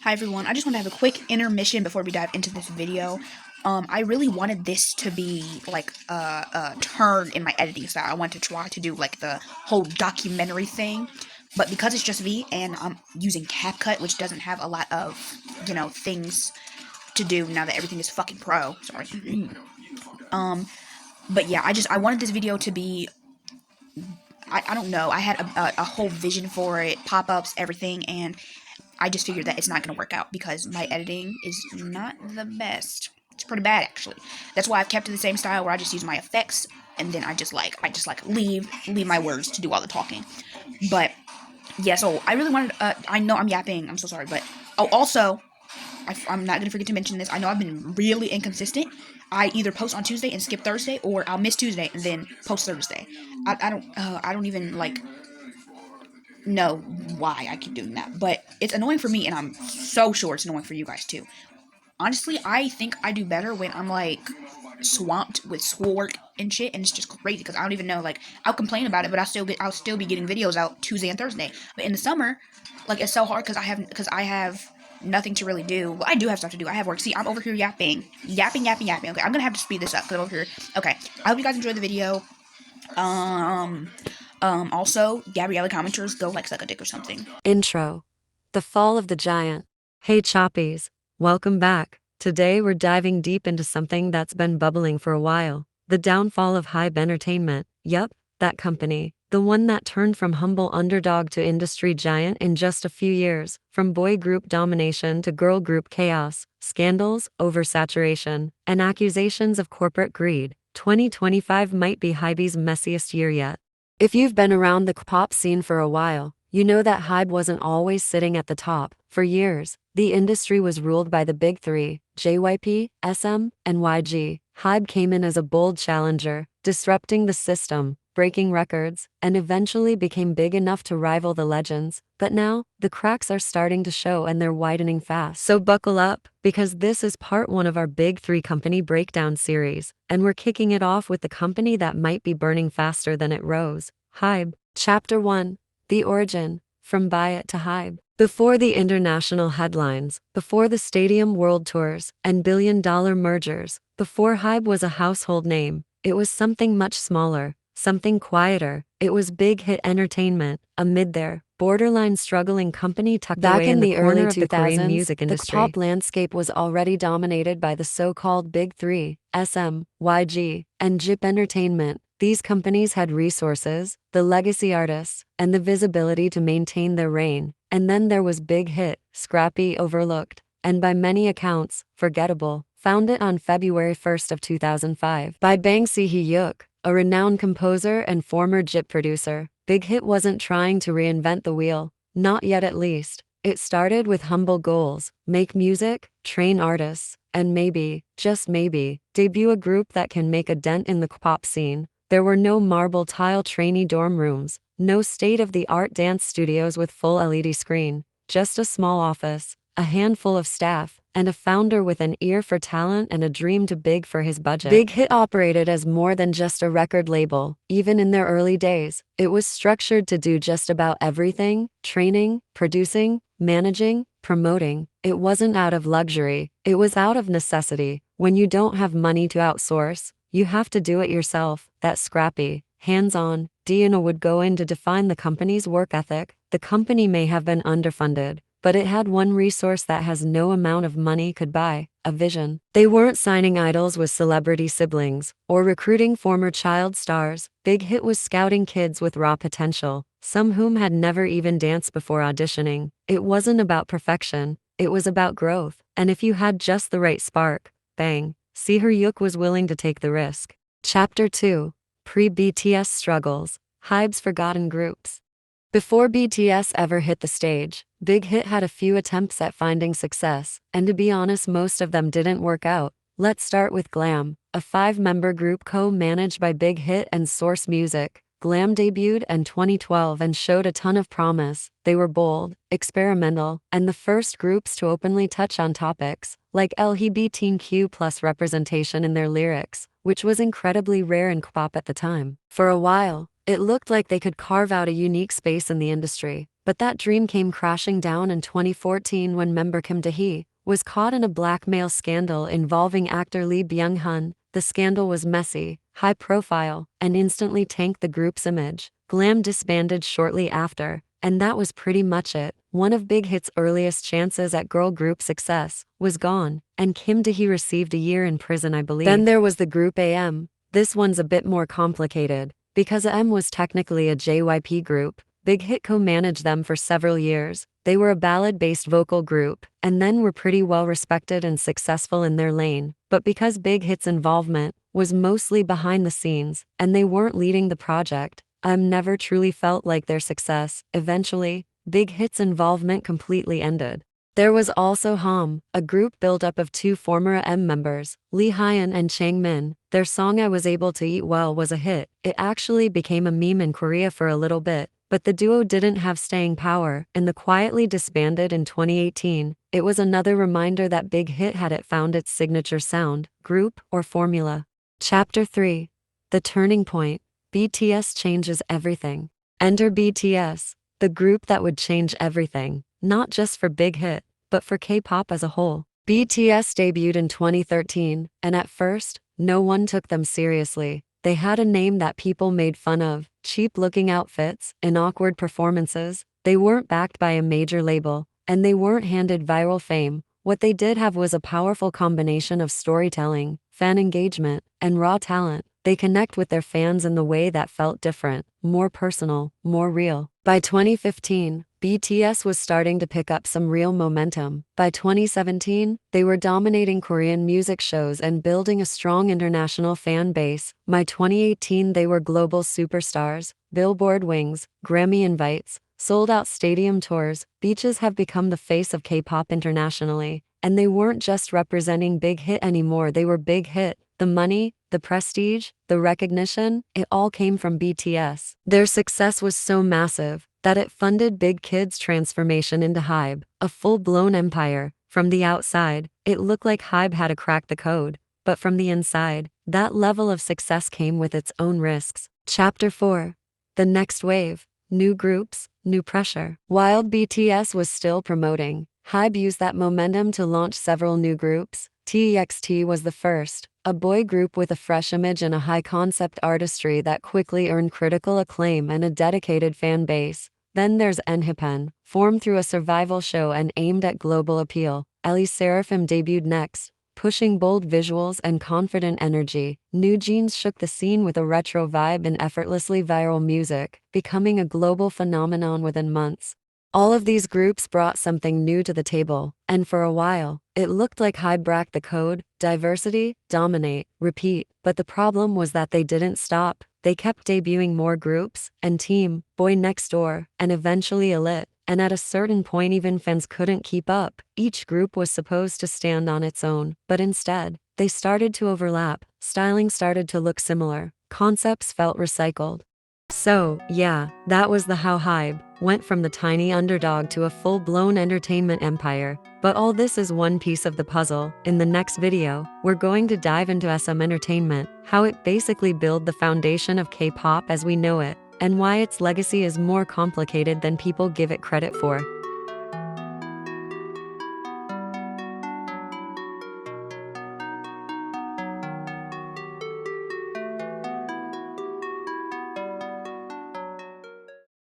Hi everyone, I just want to have a quick intermission before we dive into this video. I really wanted this to be like a turn in my editing style. I wanted to try to do like the whole documentary thing, but because it's just me and I'm using CapCut, which doesn't have a lot of, things to do now that everything is fucking pro. Sorry. But yeah, I wanted this video to be, I don't know, I had a whole vision for it, pop-ups, everything, and I just figured that it's not going to work out because my editing is not the best. It's pretty bad, actually. That's why I've kept it the same style where I just use my effects and then I just leave my words to do all the talking. But yeah, so I really wanted. I know I'm yapping. I'm so sorry, but also I'm not gonna forget to mention this. I know I've been really inconsistent. I either post on Tuesday and skip Thursday, or I'll miss Tuesday and then post Thursday. I don't even know why I keep doing that, but it's annoying for me, and I'm so sure it's annoying for you guys too. Honestly, I think I do better when I'm swamped with schoolwork and shit, and it's just crazy because I don't even know. I'll complain about it, but I'll still be getting videos out Tuesday and Thursday. But in the summer, it's so hard because I have nothing to really do. Well, I do have stuff to do. I have work. See, I'm over here yapping. Okay, I'm gonna have to speed this up because I'm over here. Okay, I hope you guys enjoyed the video. Um, also, Gabriella commenters go suck a dick or something. Intro. The Fall of the Giant. Hey Choppies, welcome back. Today we're diving deep into something that's been bubbling for a while. The downfall of HYBE Entertainment. Yup, that company. The one that turned from humble underdog to industry giant in just a few years. From boy group domination to girl group chaos, scandals, oversaturation, and accusations of corporate greed. 2025 might be HYBE's messiest year yet. If you've been around the Kpop scene for a while, you know that HYBE wasn't always sitting at the top. For years, the industry was ruled by the big three, J.Y.P, SM, and YG. HYBE came in as a bold challenger, disrupting the system, breaking records, and eventually became big enough to rival the legends. But now, the cracks are starting to show and they're widening fast. So buckle up, because this is part one of our Big Three Company Breakdown series, and we're kicking it off with the company that might be burning faster than it rose, HYBE. Chapter 1. The Origin. From Buy to HYBE. Before the international headlines, before the stadium world tours, and billion-dollar mergers, before HYBE was a household name, it was something much smaller, something quieter. It was Big Hit Entertainment, a mid-there, borderline struggling company tucked away in the corner of the Korean music industry. The Kpop landscape was already dominated by the so-called Big Three, SM, YG, and J.Y.P Entertainment. These companies had resources, the legacy artists, and the visibility to maintain their reign. And then there was Big Hit, scrappy, overlooked, and by many accounts, forgettable. Founded on February 1st of 2005 by Bang Si-hyuk, a renowned composer and former J.Y.P producer, Big Hit wasn't trying to reinvent the wheel, not yet at least. It started with humble goals: make music, train artists, and maybe, just maybe, debut a group that can make a dent in the Kpop scene. There were no marble tile trainee dorm rooms, no state-of-the-art dance studios with full LED screen, just a small office, a handful of staff, and a founder with an ear for talent and a dream too big for his budget. Big Hit operated as more than just a record label. Even in their early days, it was structured to do just about everything: training, producing, managing, promoting. It wasn't out of luxury, it was out of necessity. When you don't have money to outsource, you have to do it yourself. That scrappy, hands-on DNA would go in to define the company's work ethic. The company may have been underfunded, but it had one resource that has no amount of money could buy: a vision. They weren't signing idols with celebrity siblings, or recruiting former child stars. Big Hit was scouting kids with raw potential, some whom had never even danced before auditioning. It wasn't about perfection, it was about growth. And if you had just the right spark, bang, Si-hyuk was willing to take the risk. Chapter 2. Pre-BTS Struggles. HYBE's Forgotten Groups. Before BTS ever hit the stage, Big Hit had a few attempts at finding success, and to be honest, most of them didn't work out. Let's start with Glam, a 5-member group co-managed by Big Hit and Source Music. Glam debuted in 2012 and showed a ton of promise. They were bold, experimental, and the first groups to openly touch on topics like LGBTQ+ representation in their lyrics, which was incredibly rare in Kpop at the time. For a while, it looked like they could carve out a unique space in the industry. But that dream came crashing down in 2014 when member Kim Tae-hee was caught in a blackmail scandal involving actor Lee Byung-hun. The scandal was messy, high profile, and instantly tanked the group's image. Glam disbanded shortly after, and that was pretty much it. One of Big Hit's earliest chances at girl group success was gone, and Kim Tae-hee received a year in prison, I believe. Then there was the group AM. This one's a bit more complicated, because AM was technically a J.Y.P group. Big Hit co-managed them for several years. They were a ballad-based vocal group, and then were pretty well respected and successful in their lane. But because Big Hit's involvement was mostly behind the scenes, and they weren't leading the project, never truly felt like their success. Eventually, Big Hit's involvement completely ended. There was also HYBE, a group built up of two former AM members, Lee Hyun and Chang Min. Their song I Was Able to Eat Well was a hit. It actually became a meme in Korea for a little bit, but the duo didn't have staying power, and they quietly disbanded in 2018. It was another reminder that Big Hit hadn't found its signature sound, group, or formula. Chapter 3. The Turning Point. BTS changes everything. Enter BTS, the group that would change everything, not just for Big Hit, but for K-pop as a whole. BTS debuted in 2013, and at first, no one took them seriously. They had a name that people made fun of, cheap-looking outfits, and awkward performances. They weren't backed by a major label, and they weren't handed viral fame. What they did have was a powerful combination of storytelling, fan engagement, and raw talent. They connect with their fans in the way that felt different, more personal, more real. By 2015, BTS was starting to pick up some real momentum. By 2017, they were dominating Korean music shows and building a strong international fan base. By 2018, they were global superstars, Billboard wings, Grammy invites, sold-out stadium tours. BTS have become the face of K-pop internationally, and they weren't just representing Big Hit anymore, they were Big Hit. The money, the prestige, the recognition, it all came from BTS. Their success was so massive that it funded Big Kid's transformation into HYBE, a full-blown empire. From the outside, it looked like HYBE had cracked the code, but from the inside, that level of success came with its own risks. Chapter 4. The Next Wave. New groups, new pressure. While BTS was still promoting, HYBE used that momentum to launch several new groups. TXT was the first, a boy group with a fresh image and a high-concept artistry that quickly earned critical acclaim and a dedicated fan base. Then there's Enhypen, formed through a survival show and aimed at global appeal. Ellie Seraphim debuted next, pushing bold visuals and confident energy. New Jeans shook the scene with a retro vibe and effortlessly viral music, becoming a global phenomenon within months. All of these groups brought something new to the table, and for a while, it looked like HYBE cracked the code: diversity, dominate, repeat. But the problem was that they didn't stop. They kept debuting more groups, and Team, Boy Next Door, and eventually Elite. And at a certain point even fans couldn't keep up. Each group was supposed to stand on its own, but instead, they started to overlap. Styling started to look similar. Concepts felt recycled. So, yeah, that was how HYBE went from the tiny underdog to a full-blown entertainment empire. But all this is one piece of the puzzle. In the next video, we're going to dive into SM Entertainment, how it basically built the foundation of K-pop as we know it, and why its legacy is more complicated than people give it credit for.